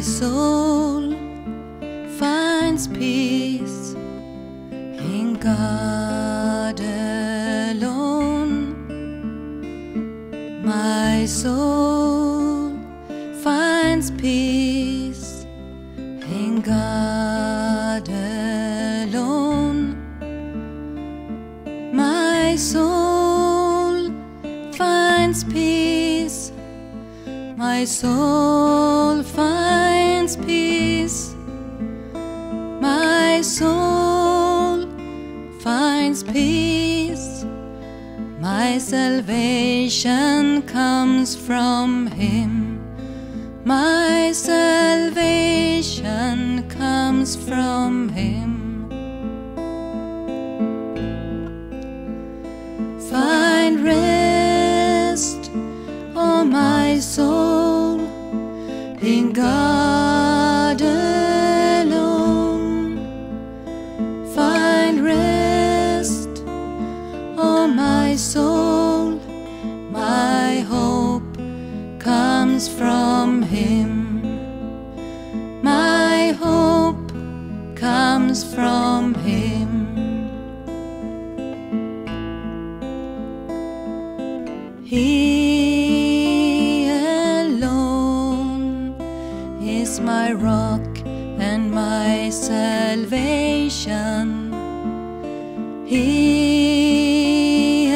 soul finds peace in God alone. My soul finds peace in God alone. My soul finds peace. My soul finds peace. My soul finds peace. My salvation comes from Him. My salvation comes from Him. Find rest, oh my soul, in God alone. Find rest, oh my soul, my hope comes from Him. My hope comes from Him. He alone is my rock and my salvation. He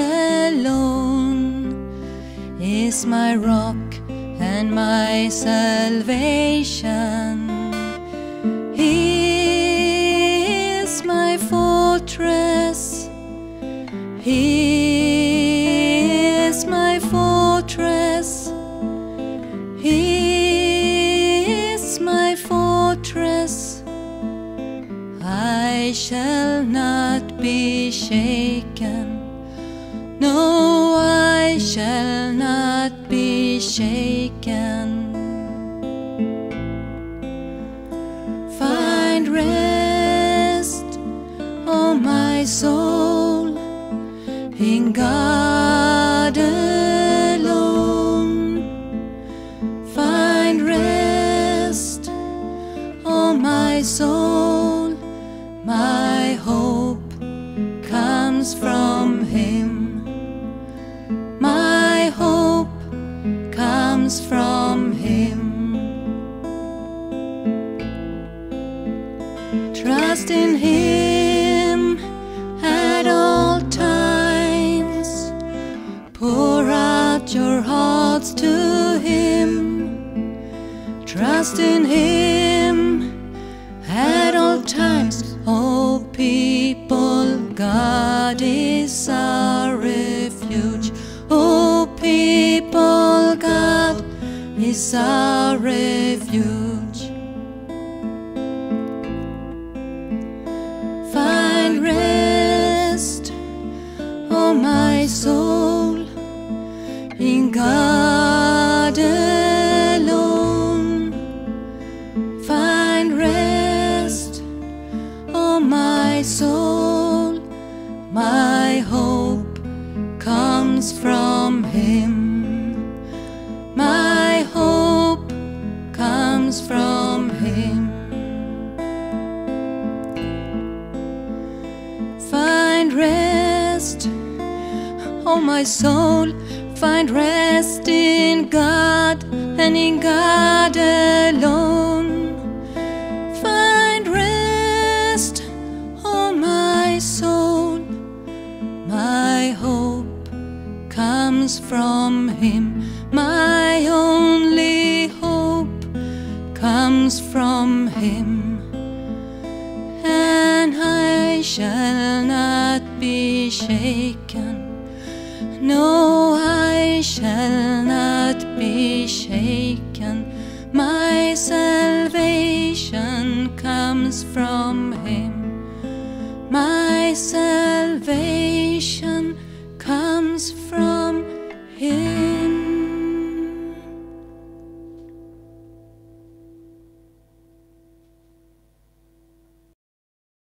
alone is my rock and my salvation. He is my fortress. He is my fortress. He is my fortress. I shall not be shaken. No, I shall not be shaken. Find rest, oh my soul, in God alone. Find rest, oh my soul, my hope comes from Him. My hope comes from Him. Trust in Him at all times. Pour out your hearts to Him. Trust in Him at all times. Oh people, God is our refuge. Oh people, God is our refuge. Find rest, oh my soul, in God alone. Find rest, oh my soul, my hope comes from Him. My hope comes from Him. Find rest, oh my soul, find rest in God and in God alone. Find rest, oh my soul, my hope comes from Him. My only hope comes from Him. And I shall not be shaken. No, I shall not be shaken. My salvation comes from Him. My salvation comes from